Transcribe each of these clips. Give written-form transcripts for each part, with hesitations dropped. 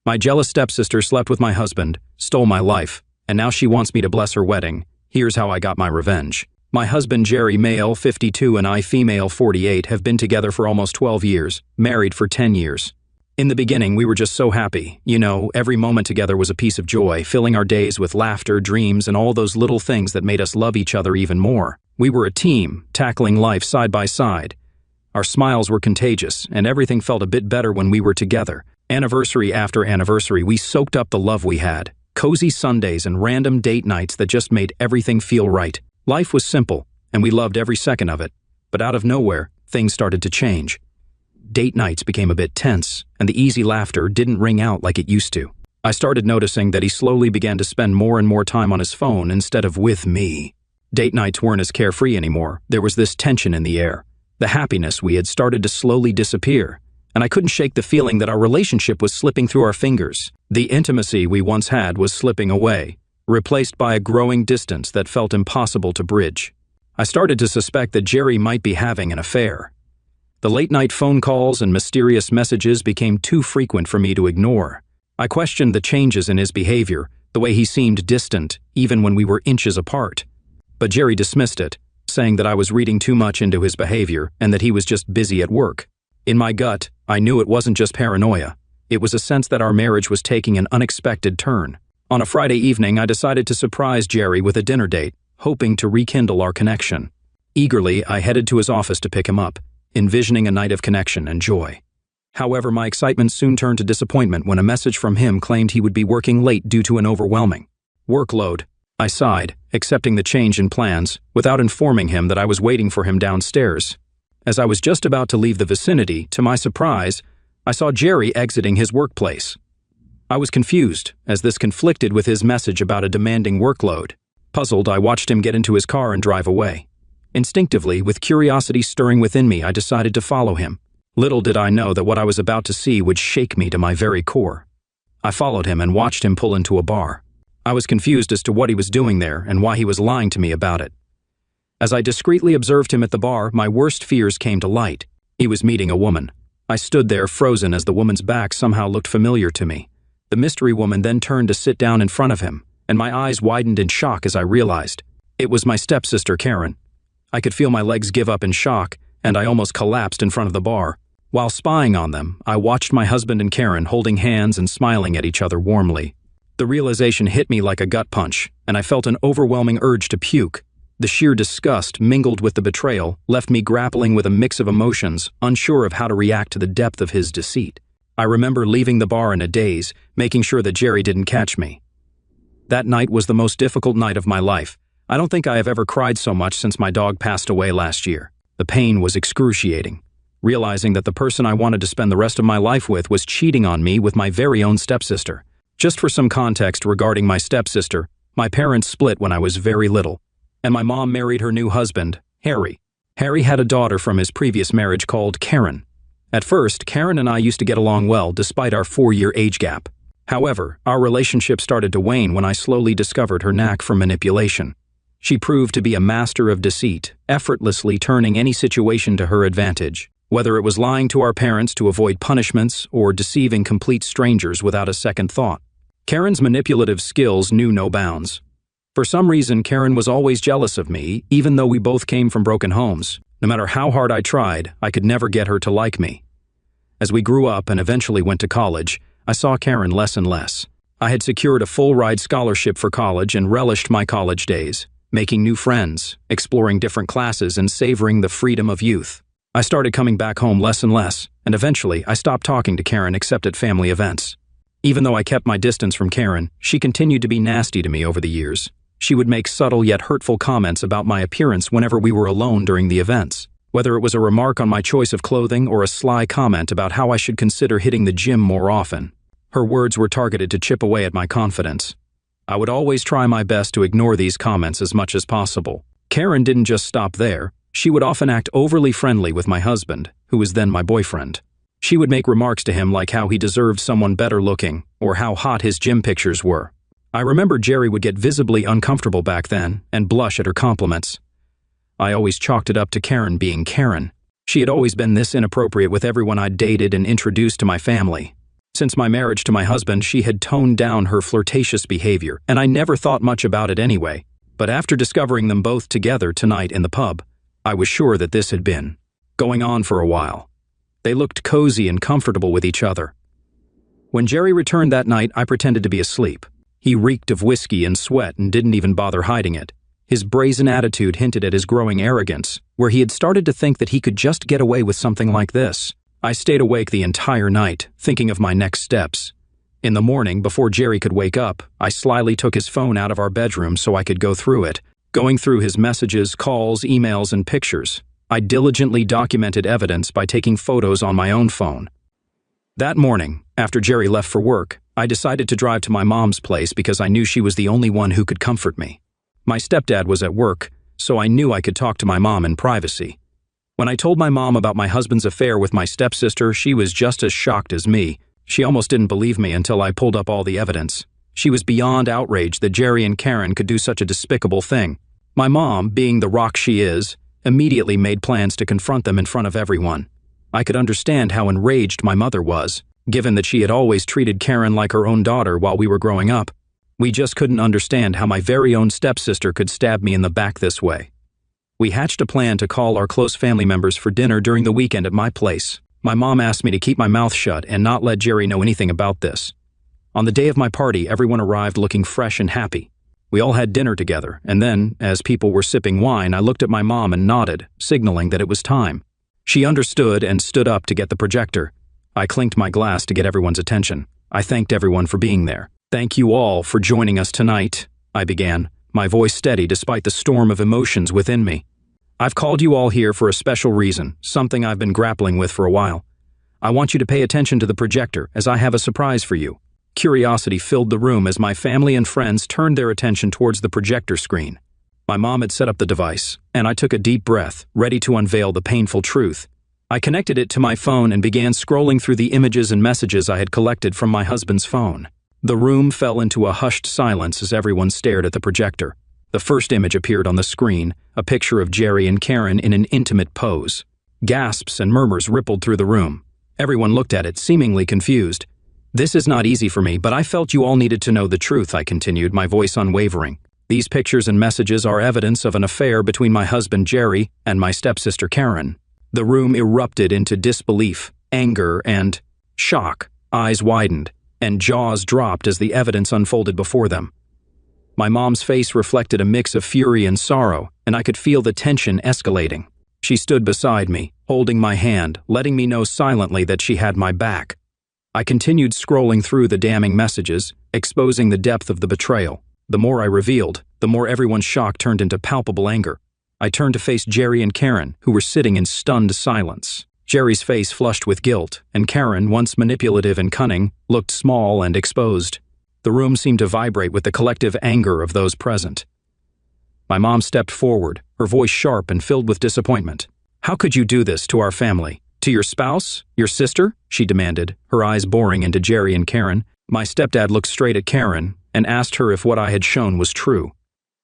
My jealous stepsister slept with my husband, stole my life, and now she wants me to bless her wedding. Here's how I got my revenge. My husband Jerry, male 52, and I, female 48, have been together for almost 12 years, married for 10 years. In the beginning, we were just so happy. Every moment together was a piece of joy, filling our days with laughter, dreams, and all those little things that made us love each other even more. We were a team, tackling life side by side. Our smiles were contagious, and everything felt a bit better when we were together. Anniversary after anniversary, we soaked up the love we had. Cozy Sundays and random date nights that just made everything feel right. Life was simple, and we loved every second of it. But out of nowhere, things started to change. Date nights became a bit tense, and the easy laughter didn't ring out like it used to. I started noticing that he slowly began to spend more and more time on his phone instead of with me. Date nights weren't as carefree anymore. There was this tension in the air. The happiness we had started to slowly disappear, and I couldn't shake the feeling that our relationship was slipping through our fingers. The intimacy we once had was slipping away, replaced by a growing distance that felt impossible to bridge. I started to suspect that Jerry might be having an affair. The late-night phone calls and mysterious messages became too frequent for me to ignore. I questioned the changes in his behavior, the way he seemed distant, even when we were inches apart. But Jerry dismissed it, saying that I was reading too much into his behavior and that he was just busy at work. In my gut, I knew it wasn't just paranoia. It was a sense that our marriage was taking an unexpected turn. On a Friday evening, I decided to surprise Jerry with a dinner date, hoping to rekindle our connection. Eagerly, I headed to his office to pick him up, envisioning a night of connection and joy. However, my excitement soon turned to disappointment when a message from him claimed he would be working late due to an overwhelming workload. I sighed, accepting the change in plans, without informing him that I was waiting for him downstairs. As I was just about to leave the vicinity, to my surprise, I saw Jerry exiting his workplace. I was confused, as this conflicted with his message about a demanding workload. Puzzled, I watched him get into his car and drive away. Instinctively, with curiosity stirring within me, I decided to follow him. Little did I know that what I was about to see would shake me to my very core. I followed him and watched him pull into a bar. I was confused as to what he was doing there and why he was lying to me about it. As I discreetly observed him at the bar, my worst fears came to light. He was meeting a woman. I stood there frozen as the woman's back somehow looked familiar to me. The mystery woman then turned to sit down in front of him, and my eyes widened in shock as I realized. It was my stepsister, Karen. I could feel my legs give up in shock, and I almost collapsed in front of the bar. While spying on them, I watched my husband and Karen holding hands and smiling at each other warmly. The realization hit me like a gut punch, and I felt an overwhelming urge to puke. The sheer disgust, mingled with the betrayal, left me grappling with a mix of emotions, unsure of how to react to the depth of his deceit. I remember leaving the bar in a daze, making sure that Jerry didn't catch me. That night was the most difficult night of my life. I don't think I have ever cried so much since my dog passed away last year. The pain was excruciating. Realizing that the person I wanted to spend the rest of my life with was cheating on me with my very own stepsister. Just for some context regarding my stepsister, my parents split when I was very little, and my mom married her new husband, Harry. Harry had a daughter from his previous marriage called Karen. At first, Karen and I used to get along well despite our 4-year age gap. However, our relationship started to wane when I slowly discovered her knack for manipulation. She proved to be a master of deceit, effortlessly turning any situation to her advantage, whether it was lying to our parents to avoid punishments or deceiving complete strangers without a second thought. Karen's manipulative skills knew no bounds. For some reason, Karen was always jealous of me, even though we both came from broken homes. No matter how hard I tried, I could never get her to like me. As we grew up and eventually went to college, I saw Karen less and less. I had secured a full-ride scholarship for college and relished my college days, making new friends, exploring different classes, and savoring the freedom of youth. I started coming back home less and less, and eventually I stopped talking to Karen except at family events. Even though I kept my distance from Karen, she continued to be nasty to me over the years. She would make subtle yet hurtful comments about my appearance whenever we were alone during the events. Whether it was a remark on my choice of clothing or a sly comment about how I should consider hitting the gym more often, her words were targeted to chip away at my confidence. I would always try my best to ignore these comments as much as possible. Karen didn't just stop there. She would often act overly friendly with my husband, who was then my boyfriend. She would make remarks to him like how he deserved someone better looking or how hot his gym pictures were. I remember Jerry would get visibly uncomfortable back then and blush at her compliments. I always chalked it up to Karen being Karen. She had always been this inappropriate with everyone I'd dated and introduced to my family. Since my marriage to my husband, she had toned down her flirtatious behavior, and I never thought much about it anyway. But after discovering them both together tonight in the pub, I was sure that this had been going on for a while. They looked cozy and comfortable with each other. When Jerry returned that night, I pretended to be asleep. He reeked of whiskey and sweat and didn't even bother hiding it. His brazen attitude hinted at his growing arrogance, where he had started to think that he could just get away with something like this. I stayed awake the entire night, thinking of my next steps. In the morning, before Jerry could wake up, I slyly took his phone out of our bedroom so I could go through it, going through his messages, calls, emails, and pictures. I diligently documented evidence by taking photos on my own phone. That morning, after Jerry left for work, I decided to drive to my mom's place because I knew she was the only one who could comfort me. My stepdad was at work, so I knew I could talk to my mom in privacy. When I told my mom about my husband's affair with my stepsister, she was just as shocked as me. She almost didn't believe me until I pulled up all the evidence. She was beyond outraged that Jerry and Karen could do such a despicable thing. My mom, being the rock she is, immediately made plans to confront them in front of everyone. I could understand how enraged my mother was, given that she had always treated Karen like her own daughter while we were growing up. We just couldn't understand how my very own stepsister could stab me in the back this way. We hatched a plan to call our close family members for dinner during the weekend at my place. My mom asked me to keep my mouth shut and not let Jerry know anything about this. On the day of my party, everyone arrived looking fresh and happy. We all had dinner together, and then, as people were sipping wine, I looked at my mom and nodded, signaling that it was time. She understood and stood up to get the projector. I clinked my glass to get everyone's attention. I thanked everyone for being there. "Thank you all for joining us tonight," I began, my voice steady despite the storm of emotions within me. "I've called you all here for a special reason, something I've been grappling with for a while. I want you to pay attention to the projector, as I have a surprise for you." Curiosity filled the room as my family and friends turned their attention towards the projector screen. My mom had set up the device, and I took a deep breath, ready to unveil the painful truth. I connected it to my phone and began scrolling through the images and messages I had collected from my husband's phone. The room fell into a hushed silence as everyone stared at the projector. The first image appeared on the screen, a picture of Jerry and Karen in an intimate pose. Gasps and murmurs rippled through the room. Everyone looked at it, seemingly confused. "This is not easy for me, but I felt you all needed to know the truth," I continued, my voice unwavering. "These pictures and messages are evidence of an affair between my husband Jerry and my stepsister Karen." The room erupted into disbelief, anger, and shock. Eyes widened, and jaws dropped as the evidence unfolded before them. My mom's face reflected a mix of fury and sorrow, and I could feel the tension escalating. She stood beside me, holding my hand, letting me know silently that she had my back. I continued scrolling through the damning messages, exposing the depth of the betrayal. The more I revealed, the more everyone's shock turned into palpable anger. I turned to face Jerry and Karen, who were sitting in stunned silence. Jerry's face flushed with guilt, and Karen, once manipulative and cunning, looked small and exposed. The room seemed to vibrate with the collective anger of those present. My mom stepped forward, her voice sharp and filled with disappointment. "How could you do this to our family? To your spouse? Your sister?" she demanded, her eyes boring into Jerry and Karen. My stepdad looked straight at Karen and asked her if what I had shown was true.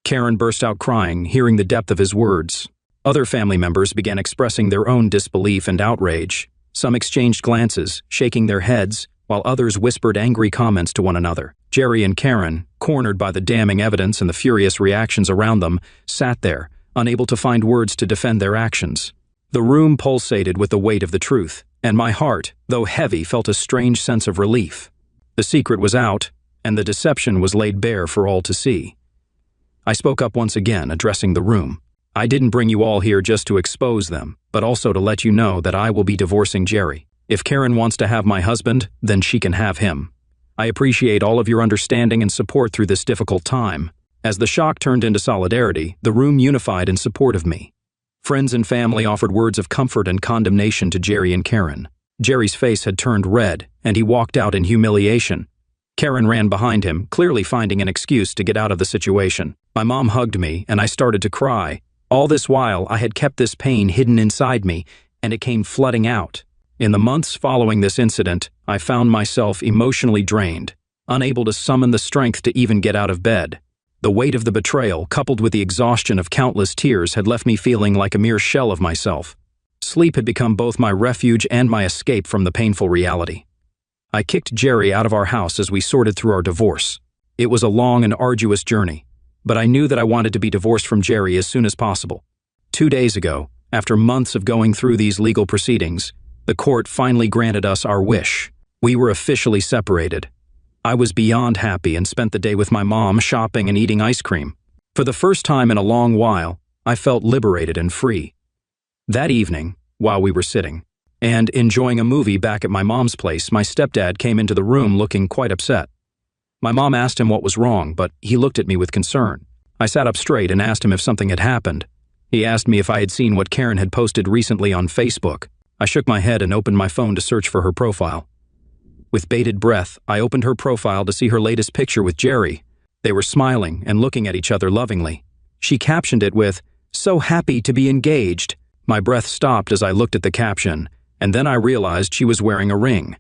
Karen burst out crying, hearing the depth of his words. Other family members began expressing their own disbelief and outrage. Some exchanged glances, shaking their heads, while others whispered angry comments to one another. Jerry and Karen, cornered by the damning evidence and the furious reactions around them, sat there, unable to find words to defend their actions. The room pulsated with the weight of the truth, and my heart, though heavy, felt a strange sense of relief. The secret was out, and the deception was laid bare for all to see. I spoke up once again, addressing the room. "I didn't bring you all here just to expose them, but also to let you know that I will be divorcing Jerry. If Karen wants to have my husband, then she can have him. I appreciate all of your understanding and support through this difficult time." As the shock turned into solidarity, the room unified in support of me. Friends and family offered words of comfort and condemnation to Jerry and Karen. Jerry's face had turned red, and he walked out in humiliation. Karen ran behind him, clearly finding an excuse to get out of the situation. My mom hugged me, and I started to cry. All this while, I had kept this pain hidden inside me, and it came flooding out. In the months following this incident, I found myself emotionally drained, unable to summon the strength to even get out of bed. The weight of the betrayal, coupled with the exhaustion of countless tears, had left me feeling like a mere shell of myself. Sleep had become both my refuge and my escape from the painful reality. I kicked Jerry out of our house as we sorted through our divorce. It was a long and arduous journey, but I knew that I wanted to be divorced from Jerry as soon as possible. 2 days ago, after months of going through these legal proceedings, the court finally granted us our wish. We were officially separated. I was beyond happy and spent the day with my mom shopping and eating ice cream. For the first time in a long while, I felt liberated and free. That evening, while we were sitting and enjoying a movie back at my mom's place, my stepdad came into the room looking quite upset. My mom asked him what was wrong, but he looked at me with concern. I sat up straight and asked him if something had happened. He asked me if I had seen what Karen had posted recently on Facebook. I shook my head and opened my phone to search for her profile. With bated breath, I opened her profile to see her latest picture with Jerry. They were smiling and looking at each other lovingly. She captioned it with, "So happy to be engaged." My breath stopped as I looked at the caption, and then I realized she was wearing a ring.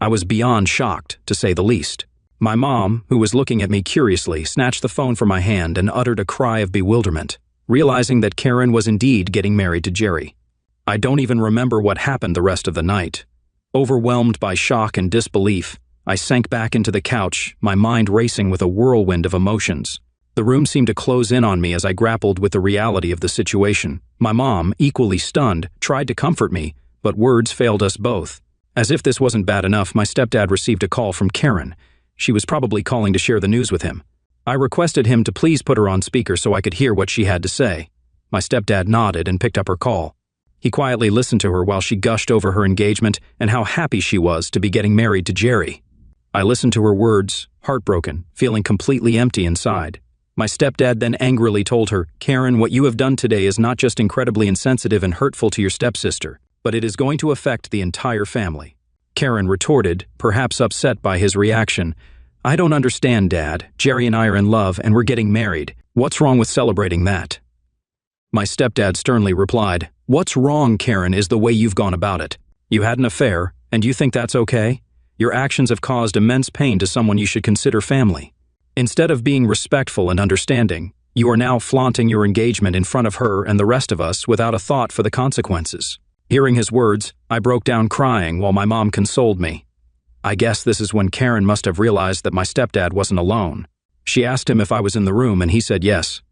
I was beyond shocked, to say the least. My mom, who was looking at me curiously, snatched the phone from my hand and uttered a cry of bewilderment, realizing that Karen was indeed getting married to Jerry. I don't even remember what happened the rest of the night. Overwhelmed by shock and disbelief, I sank back into the couch, my mind racing with a whirlwind of emotions. The room seemed to close in on me as I grappled with the reality of the situation. My mom, equally stunned, tried to comfort me, but words failed us both. As if this wasn't bad enough, my stepdad received a call from Karen. She was probably calling to share the news with him. I requested him to please put her on speaker so I could hear what she had to say. My stepdad nodded and picked up her call. He quietly listened to her while she gushed over her engagement and how happy she was to be getting married to Jerry. I listened to her words, heartbroken, feeling completely empty inside. My stepdad then angrily told her, "Karen, what you have done today is not just incredibly insensitive and hurtful to your stepsister, but it is going to affect the entire family." Karen retorted, perhaps upset by his reaction, "I don't understand, Dad. Jerry and I are in love and we're getting married. What's wrong with celebrating that?" My stepdad sternly replied, "What's wrong, Karen, is the way you've gone about it. You had an affair, and you think that's okay? Your actions have caused immense pain to someone you should consider family. Instead of being respectful and understanding, you are now flaunting your engagement in front of her and the rest of us without a thought for the consequences." Hearing his words, I broke down crying while my mom consoled me. I guess this is when Karen must have realized that my stepdad wasn't alone. She asked him if I was in the room and he said yes.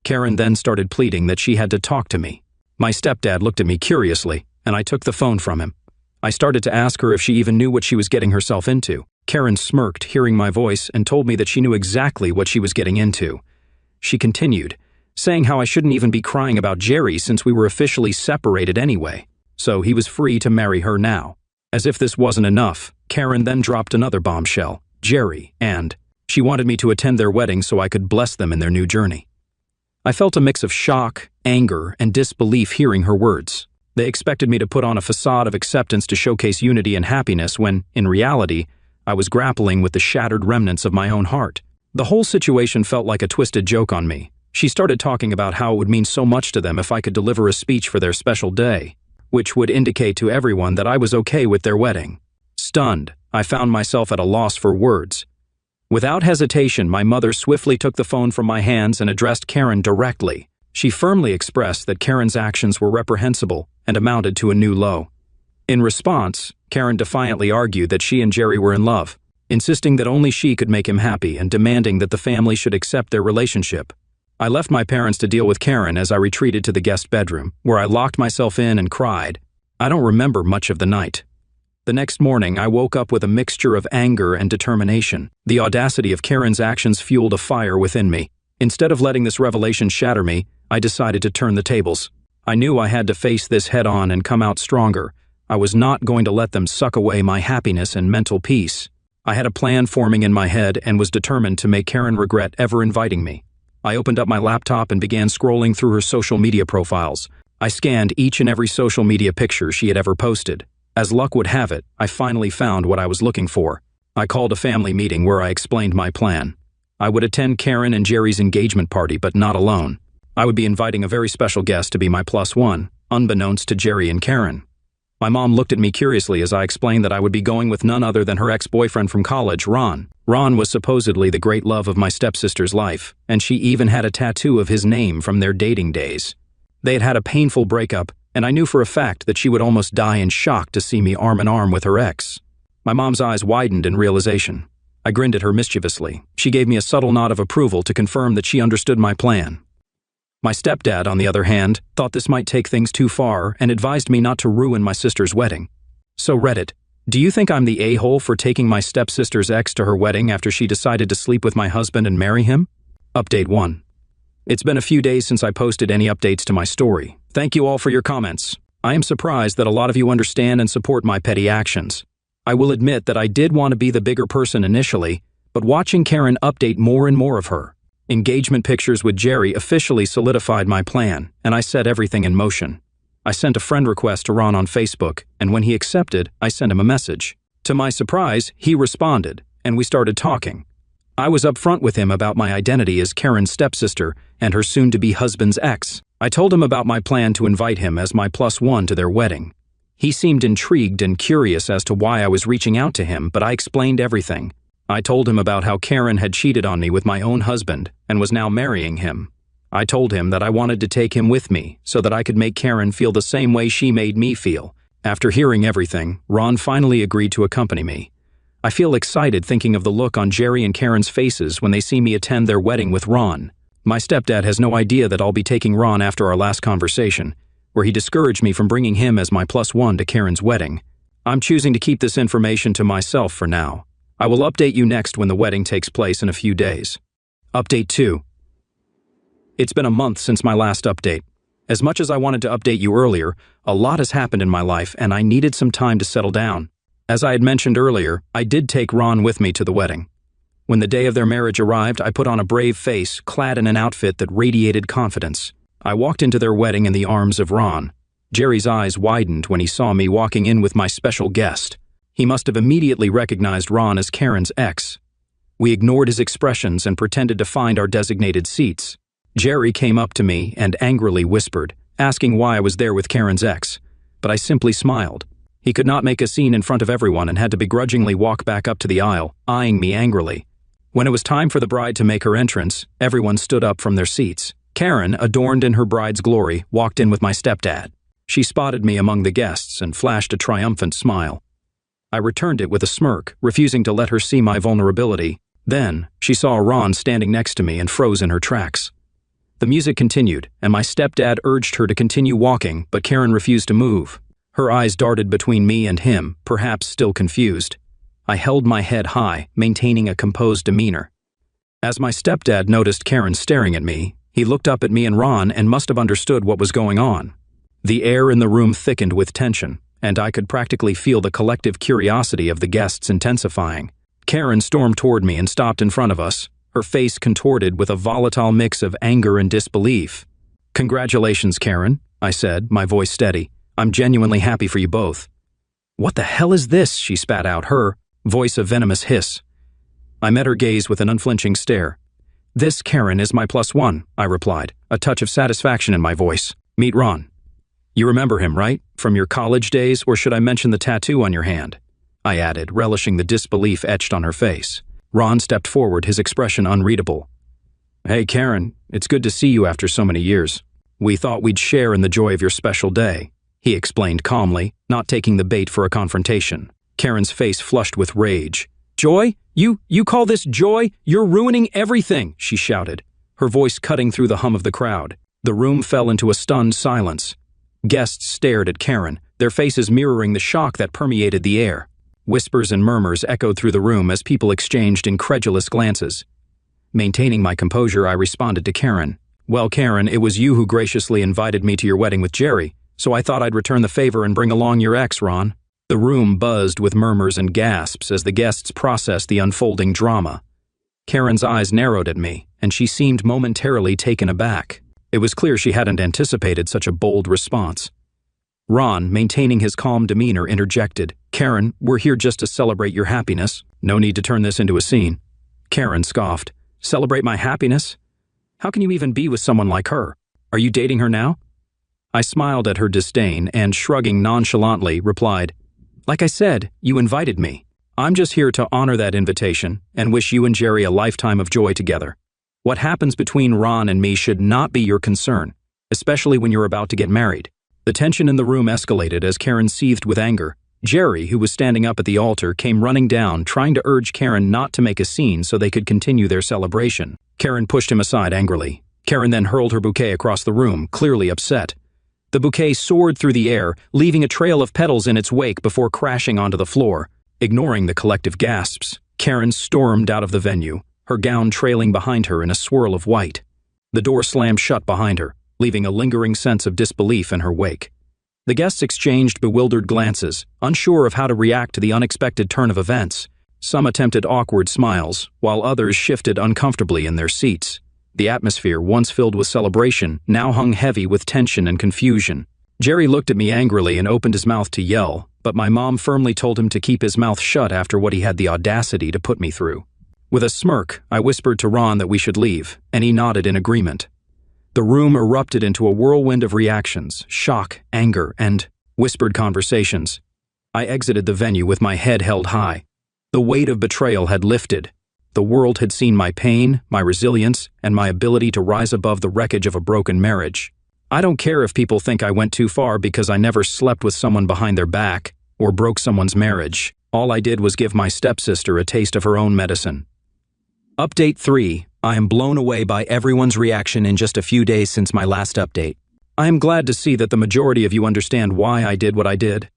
Karen then started pleading that she had to talk to me. My stepdad looked at me curiously, and I took the phone from him. I started to ask her if she even knew what she was getting herself into. Karen smirked, hearing my voice, and told me that she knew exactly what she was getting into. She continued, saying how I shouldn't even be crying about Jerry since we were officially separated anyway, so he was free to marry her now. As if this wasn't enough, Karen then dropped another bombshell, Jerry, and she wanted me to attend their wedding so I could bless them in their new journey. I felt a mix of shock, anger, and disbelief hearing her words. They expected me to put on a facade of acceptance to showcase unity and happiness when, in reality, I was grappling with the shattered remnants of my own heart. The whole situation felt like a twisted joke on me. She started talking about how it would mean so much to them if I could deliver a speech for their special day, which would indicate to everyone that I was okay with their wedding. Stunned, I found myself at a loss for words. Without hesitation, my mother swiftly took the phone from my hands and addressed Karen directly. She firmly expressed that Karen's actions were reprehensible and amounted to a new low. In response, Karen defiantly argued that she and Jerry were in love, insisting that only she could make him happy and demanding that the family should accept their relationship. I left my parents to deal with Karen as I retreated to the guest bedroom, where I locked myself in and cried. I don't remember much of the night. The next morning, I woke up with a mixture of anger and determination. The audacity of Karen's actions fueled a fire within me. Instead of letting this revelation shatter me, I decided to turn the tables. I knew I had to face this head-on and come out stronger. I was not going to let them suck away my happiness and mental peace. I had a plan forming in my head and was determined to make Karen regret ever inviting me. I opened up my laptop and began scrolling through her social media profiles. I scanned each and every social media picture she had ever posted. As luck would have it, I finally found what I was looking for. I called a family meeting where I explained my plan. I would attend Karen and Jerry's engagement party, but not alone. I would be inviting a very special guest to be my +1, unbeknownst to Jerry and Karen. My mom looked at me curiously as I explained that I would be going with none other than her ex-boyfriend from college, Ron. Ron was supposedly the great love of my stepsister's life, and she even had a tattoo of his name from their dating days. They had had a painful breakup, and I knew for a fact that she would almost die in shock to see me arm in arm with her ex. My mom's eyes widened in realization. I grinned at her mischievously. She gave me a subtle nod of approval to confirm that she understood my plan. My stepdad, on the other hand, thought this might take things too far and advised me not to ruin my sister's wedding. So Reddit, do you think I'm the a-hole for taking my stepsister's ex to her wedding after she decided to sleep with my husband and marry him? Update 1. It's been a few days since I posted any updates to my story. Thank you all for your comments. I am surprised that a lot of you understand and support my petty actions. I will admit that I did want to be the bigger person initially, but watching Karen update more and more of her engagement pictures with Jerry officially solidified my plan, and I set everything in motion. I sent a friend request to Ron on Facebook, and when he accepted, I sent him a message. To my surprise, he responded, and we started talking. I was upfront with him about my identity as Karen's stepsister and her soon-to-be husband's ex. I told him about my plan to invite him as my +1 to their wedding. He seemed intrigued and curious as to why I was reaching out to him, but I explained everything. I told him about how Karen had cheated on me with my own husband and was now marrying him. I told him that I wanted to take him with me so that I could make Karen feel the same way she made me feel. After hearing everything, Ron finally agreed to accompany me. I feel excited thinking of the look on Jerry and Karen's faces when they see me attend their wedding with Ron. My stepdad has no idea that I'll be taking Ron after our last conversation, where he discouraged me from bringing him as my +1 to Karen's wedding. I'm choosing to keep this information to myself for now. I will update you next when the wedding takes place in a few days. Update 2. It's been a month since my last update. As much as I wanted to update you earlier, a lot has happened in my life and I needed some time to settle down. As I had mentioned earlier, I did take Ron with me to the wedding. When the day of their marriage arrived, I put on a brave face, clad in an outfit that radiated confidence. I walked into their wedding in the arms of Ron. Jerry's eyes widened when he saw me walking in with my special guest. He must have immediately recognized Ron as Karen's ex. We ignored his expressions and pretended to find our designated seats. Jerry came up to me and angrily whispered, asking why I was there with Karen's ex, but I simply smiled. He could not make a scene in front of everyone and had to begrudgingly walk back up to the aisle, eyeing me angrily. When it was time for the bride to make her entrance, everyone stood up from their seats. Karen, adorned in her bride's glory, walked in with my stepdad. She spotted me among the guests and flashed a triumphant smile. I returned it with a smirk, refusing to let her see my vulnerability. Then, she saw Ron standing next to me and froze in her tracks. The music continued, and my stepdad urged her to continue walking, but Karen refused to move. Her eyes darted between me and him, perhaps still confused. I held my head high, maintaining a composed demeanor. As my stepdad noticed Karen staring at me, he looked up at me and Ron and must have understood what was going on. The air in the room thickened with tension, and I could practically feel the collective curiosity of the guests intensifying. Karen stormed toward me and stopped in front of us, her face contorted with a volatile mix of anger and disbelief. "Congratulations, Karen," I said, my voice steady. "I'm genuinely happy for you both." "What the hell is this?" she spat out, her voice a venomous hiss. I met her gaze with an unflinching stare. "This, Karen, is my +1, I replied, a touch of satisfaction in my voice. "Meet Ron. You remember him, right? From your college days, or should I mention the tattoo on your hand?" I added, relishing the disbelief etched on her face. Ron stepped forward, his expression unreadable. "Hey, Karen, it's good to see you after so many years. We thought we'd share in the joy of your special day," he explained calmly, not taking the bait for a confrontation. Karen's face flushed with rage. "Joy? You call this joy? You're ruining everything," she shouted, her voice cutting through the hum of the crowd. The room fell into a stunned silence. Guests stared at Karen, their faces mirroring the shock that permeated the air. Whispers and murmurs echoed through the room as people exchanged incredulous glances. Maintaining my composure, I responded to Karen. "Well, Karen, it was you who graciously invited me to your wedding with Jerry, so I thought I'd return the favor and bring along your ex, Ron." The room buzzed with murmurs and gasps as the guests processed the unfolding drama. Karen's eyes narrowed at me, and she seemed momentarily taken aback. It was clear she hadn't anticipated such a bold response. Ron, maintaining his calm demeanor, interjected, "Karen, we're here just to celebrate your happiness. No need to turn this into a scene." Karen scoffed. "Celebrate my happiness? How can you even be with someone like her? Are you dating her now?" I smiled at her disdain and, shrugging nonchalantly, replied, "Like I said, you invited me. I'm just here to honor that invitation and wish you and Jerry a lifetime of joy together. What happens between Ron and me should not be your concern, especially when you're about to get married." The tension in the room escalated as Karen seethed with anger. Jerry, who was standing up at the altar, came running down, trying to urge Karen not to make a scene so they could continue their celebration. Karen pushed him aside angrily. Karen then hurled her bouquet across the room, clearly upset. The bouquet soared through the air, leaving a trail of petals in its wake before crashing onto the floor. Ignoring the collective gasps, Karen stormed out of the venue, her gown trailing behind her in a swirl of white. The door slammed shut behind her, leaving a lingering sense of disbelief in her wake. The guests exchanged bewildered glances, unsure of how to react to the unexpected turn of events. Some attempted awkward smiles, while others shifted uncomfortably in their seats. The atmosphere, once filled with celebration, now hung heavy with tension and confusion. Jerry looked at me angrily and opened his mouth to yell, but my mom firmly told him to keep his mouth shut after what he had the audacity to put me through. With a smirk, I whispered to Ron that we should leave, and he nodded in agreement. The room erupted into a whirlwind of reactions, shock, anger, and whispered conversations. I exited the venue with my head held high. The weight of betrayal had lifted. The world had seen my pain, my resilience, and my ability to rise above the wreckage of a broken marriage. I don't care if people think I went too far because I never slept with someone behind their back or broke someone's marriage. All I did was give my stepsister a taste of her own medicine. Update 3. I am blown away by everyone's reaction in just a few days since my last update. I am glad to see that the majority of you understand why I did what I did.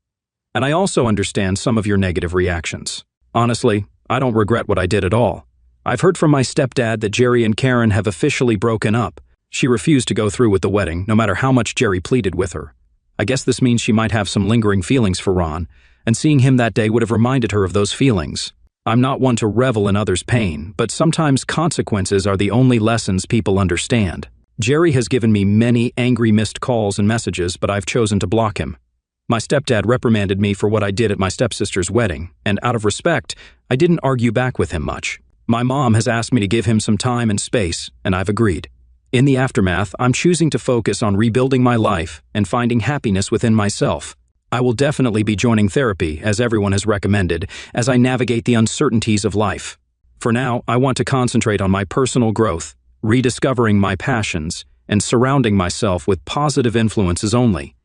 And I also understand some of your negative reactions. Honestly, I don't regret what I did at all. I've heard from my stepdad that Jerry and Karen have officially broken up. She refused to go through with the wedding, no matter how much Jerry pleaded with her. I guess this means she might have some lingering feelings for Ron, and seeing him that day would have reminded her of those feelings. I'm not one to revel in others' pain, but sometimes consequences are the only lessons people understand. Jerry has given me many angry missed calls and messages, but I've chosen to block him. My stepdad reprimanded me for what I did at my stepsister's wedding, and out of respect, I didn't argue back with him much. My mom has asked me to give him some time and space, and I've agreed. In the aftermath, I'm choosing to focus on rebuilding my life and finding happiness within myself. I will definitely be joining therapy, as everyone has recommended, as I navigate the uncertainties of life. For now, I want to concentrate on my personal growth, rediscovering my passions, and surrounding myself with positive influences only.